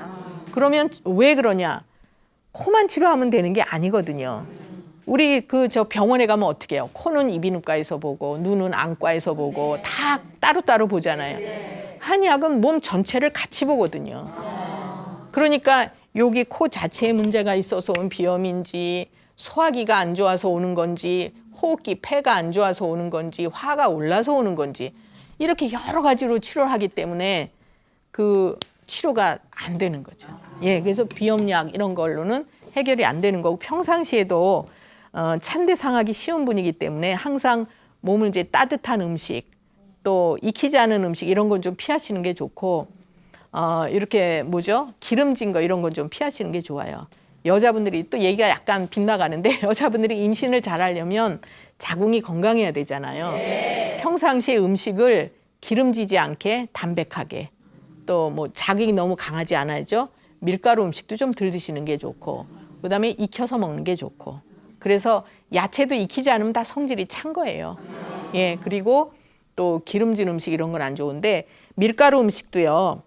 S1: 그러면 왜 그러냐? 코만 치료하면 되는 게 아니거든요. 우리 저 병원에 가면 어떻게 해요? 코는 이비인후과에서 보고 눈은 안과에서 보고 다 따로따로 보잖아요. 한약은 몸 전체를 같이 보거든요. 그러니까 여기 코 자체에 문제가 있어서 온 비염인지 소화기가 안 좋아서 오는 건지 호흡기 폐가 안 좋아서 오는 건지 화가 올라서 오는 건지 이렇게 여러 가지로 치료를 하기 때문에 그 치료가 안 되는 거죠. 예, 그래서 비염약 이런 걸로는 해결이 안 되는 거고 평상시에도 찬데 상하기 쉬운 분이기 때문에 항상 몸을 이제 따뜻한 음식 또 익히지 않은 음식 이런 건 좀 피하시는 게 좋고 이렇게 뭐죠? 기름진 거 이런 건 좀 피하시는 게 좋아요. 여자분들이 또 얘기가 약간 빗나가는데 여자분들이 임신을 잘하려면 자궁이 건강해야 되잖아요. 평상시에 음식을 기름지지 않게 담백하게 또 뭐 자극이 너무 강하지 않아야죠. 밀가루 음식도 좀 덜 드시는 게 좋고 그다음에 익혀서 먹는 게 좋고 그래서 야채도 익히지 않으면 다 성질이 찬 거예요. 예, 그리고 또 기름진 음식 이런 건 안 좋은데 밀가루 음식도요.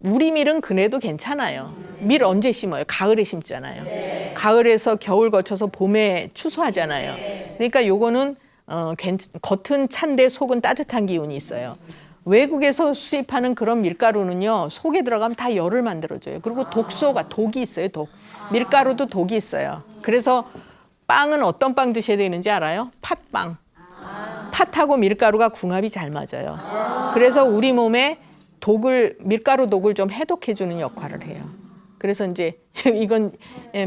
S1: 우리 밀은 그래도 괜찮아요. 밀 언제 심어요? 가을에 심잖아요. 가을에서 겨울 거쳐서 봄에 추수하잖아요. 그러니까 요거는 겉은 찬데 속은 따뜻한 기운이 있어요. 외국에서 수입하는 그런 밀가루는요. 속에 들어가면 다 열을 만들어줘요. 그리고 독이 있어요. 밀가루도 독이 있어요. 그래서 빵은 어떤 빵 드셔야 되는지 알아요? 팥빵. 팥하고 밀가루가 궁합이 잘 맞아요. 그래서 우리 몸에 밀가루 독을 좀 해독해주는 역할을 해요. 그래서 이제 이건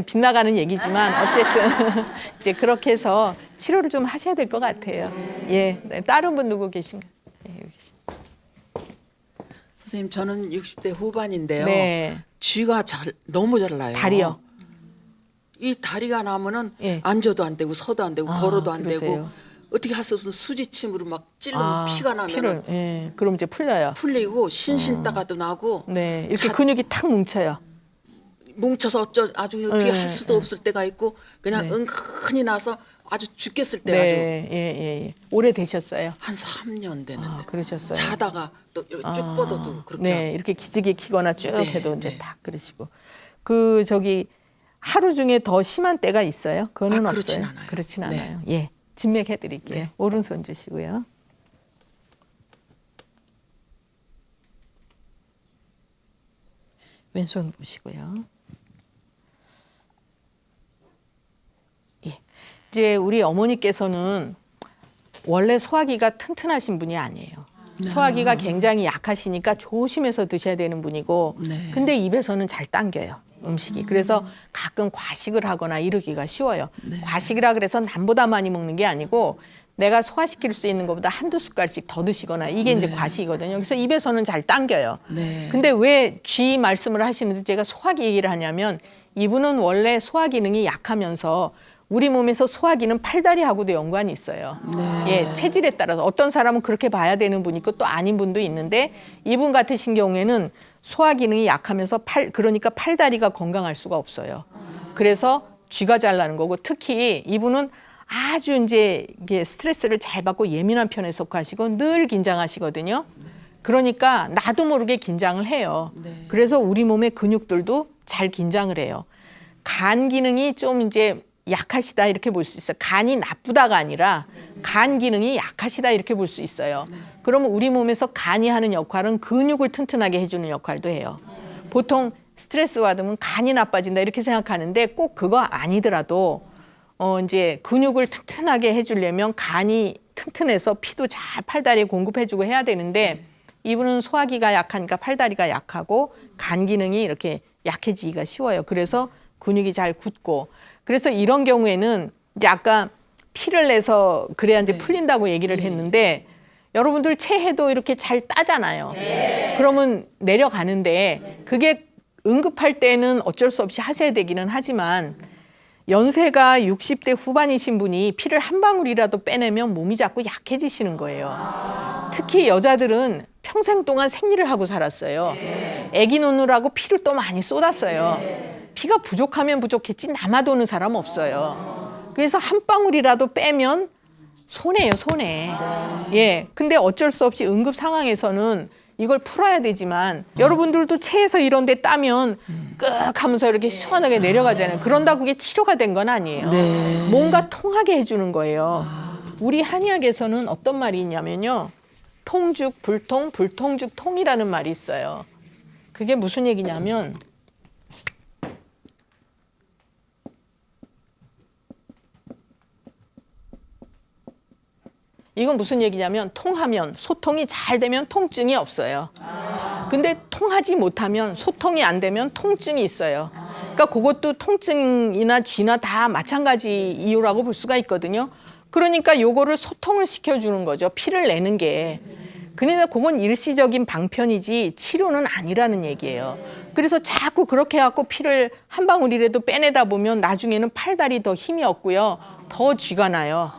S1: 빗나가는 얘기지만 어쨌든 이제 그렇게 해서 치료를 좀 하셔야 될 것 같아요. 예, 다른 분 누구 계신가요? 예, 여기 계신.
S4: 선생님 저는 60대 후반인데요.
S1: 네.
S4: 쥐가 너무 잘 나요.
S1: 다리요.
S4: 이 다리가 나면은
S1: 예.
S4: 앉아도 안 되고 서도 안 되고 걸어도 안
S1: 그러세요.
S4: 되고 어떻게 할 수 없어 수지침으로 막 찔러면 피가 나면
S1: 예, 그럼 이제 풀려요.
S4: 풀리고 신신따가도 나고
S1: 네, 이렇게 근육이 탁 뭉쳐요.
S4: 뭉쳐서 아주 어떻게 할 수도 없을 때가 있고 그냥
S1: 네.
S4: 은근히 나서 아주 죽겠을 때가 아주
S1: 네, 예. 오래 되셨어요.
S4: 한 3년 되는데
S1: 그러셨어요.
S4: 자다가 또 쭉 뻗어도 그렇게
S1: 네, 이렇게 기지개 키거나 쭉
S4: 네,
S1: 해도 이제
S4: 네.
S1: 딱 그러시고 하루 중에 더 심한 때가 있어요? 그거는
S4: 그렇진
S1: 없어요.
S4: 않아요.
S1: 그렇진
S4: 네.
S1: 않아요. 예, 진맥해 드릴게요.
S4: 네.
S1: 오른손 주시고요. 왼손 보시고요. 예, 이제 우리 어머니께서는 원래 소화기가 튼튼하신 분이 아니에요. 소화기가 굉장히 약하시니까 조심해서 드셔야 되는 분이고
S4: 네.
S1: 근데 입에서는 잘 당겨요. 음식이. 그래서 가끔 과식을 하거나 이러기가 쉬워요. 과식이라 그래서 남보다 많이 먹는 게 아니고 내가 소화시킬 수 있는 것보다 한두 숟갈씩 더 드시거나 이게 이제 과식이거든요. 그래서 입에서는 잘 당겨요.
S4: 네.
S1: 근데 왜 쥐 말씀을 하시는데 제가 소화기 얘기를 하냐면 이분은 원래 소화 기능이 약하면서 우리 몸에서 소화기는 팔다리하고도 연관이 있어요. 예, 체질에 따라서 어떤 사람은 그렇게 봐야 되는 분이 있고 또 아닌 분도 있는데 이분 같으신 경우에는 소화 기능이 약하면서 그러니까 팔다리가 건강할 수가 없어요. 그래서 쥐가 잘 나는 거고 특히 이분은 아주 이제 이게 스트레스를 잘 받고 예민한 편에 속하시고 늘 긴장하시거든요. 그러니까 나도 모르게 긴장을 해요. 그래서 우리 몸의 근육들도 잘 긴장을 해요. 간 기능이 좀 이제 약하시다 이렇게 볼 수 있어요. 간이 나쁘다가 아니라 간 기능이 약하시다 이렇게 볼 수 있어요. 그러면 우리 몸에서 간이 하는 역할은 근육을 튼튼하게 해주는 역할도 해요. 보통 스트레스 받으면 간이 나빠진다 이렇게 생각하는데 꼭 그거 아니더라도 이제 근육을 튼튼하게 해주려면 간이 튼튼해서 피도 잘 팔다리에 공급해주고 해야 되는데 이분은 소화기가 약하니까 팔다리가 약하고 간 기능이 이렇게 약해지기가 쉬워요. 그래서 근육이 잘 굳고 그래서 이런 경우에는 이제 아까 피를 내서 그래야 이제 풀린다고 얘기를 했는데 여러분들 체해도 이렇게 잘 따잖아요. 그러면 내려가는데 그게 응급할 때는 어쩔 수 없이 하셔야 되기는 하지만 연세가 60대 후반이신 분이 피를 한 방울이라도 빼내면 몸이 자꾸 약해지시는 거예요. 특히 여자들은 평생 동안 생리를 하고 살았어요. 아기 놓느라고 피를 또 많이 쏟았어요. 피가 부족하면 부족했지 남아도는 사람 없어요. 그래서 한 방울이라도 빼면 손해예요, 손해. 예. 근데 어쩔 수 없이 응급 상황에서는 이걸 풀어야 되지만 여러분들도 체에서 이런 데 따면 끄ꯛ 하면서 이렇게 시원하게 내려가잖아요. 그런다고 그게 치료가 된 건 아니에요. 뭔가 통하게 해주는 거예요. 우리 한의학에서는 어떤 말이 있냐면요. 통죽, 불통, 불통죽, 통이라는 말이 있어요. 그게 무슨 얘기냐면 이건 무슨 얘기냐면 통하면 소통이 잘 되면 통증이 없어요. 근데 통하지 못하면 소통이 안 되면 통증이 있어요. 그러니까 그것도 통증이나 쥐나 다 마찬가지 이유라고 볼 수가 있거든요. 그러니까 요거를 소통을 시켜주는 거죠. 피를 내는 게. 그러니까 그건 일시적인 방편이지 치료는 아니라는 얘기예요. 그래서 자꾸 그렇게 해갖고 피를 한 방울이라도 빼내다 보면 나중에는 팔다리 더 힘이 없고요. 더 쥐가 나요.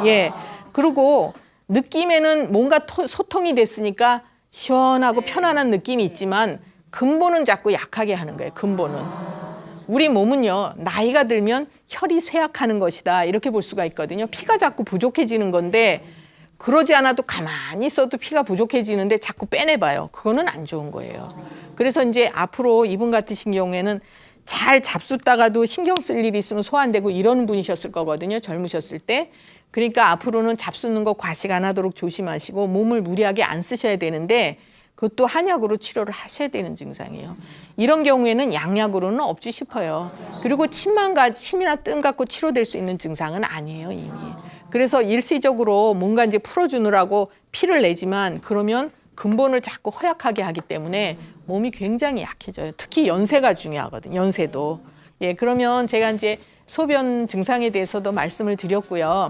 S1: 예. 그리고 느낌에는 뭔가 소통이 됐으니까 시원하고 편안한 느낌이 있지만 근본은 자꾸 약하게 하는 거예요. 근본은. 우리 몸은요. 나이가 들면 혈이 쇠약하는 것이다. 이렇게 볼 수가 있거든요. 피가 자꾸 부족해지는 건데 그러지 않아도 가만히 있어도 피가 부족해지는데 자꾸 빼내봐요. 그거는 안 좋은 거예요. 그래서 이제 앞으로 이분 같으신 경우에는 잘 잡숫다가도 신경 쓸 일이 있으면 소 안 되고 이런 분이셨을 거거든요. 젊으셨을 때. 그러니까 앞으로는 잡숫는 거 과식 안 하도록 조심하시고 몸을 무리하게 안 쓰셔야 되는데 그것도 한약으로 치료를 하셔야 되는 증상이에요. 이런 경우에는 양약으로는 없지 싶어요. 그리고 침이나 뜸 갖고 치료될 수 있는 증상은 아니에요, 이미. 그래서 일시적으로 뭔가 이제 풀어주느라고 피를 내지만 그러면 근본을 자꾸 허약하게 하기 때문에 몸이 굉장히 약해져요. 특히 연세가 중요하거든요. 연세도. 예, 그러면 제가 이제 소변 증상에 대해서도 말씀을 드렸고요.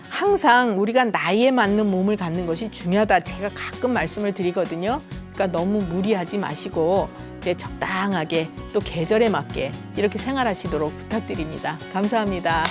S1: 항상 우리가 나이에 맞는 몸을 갖는 것이 중요하다. 제가 가끔 말씀을 드리거든요. 그러니까 너무 무리하지 마시고 이제 적당하게 또 계절에 맞게 이렇게 생활하시도록 부탁드립니다. 감사합니다.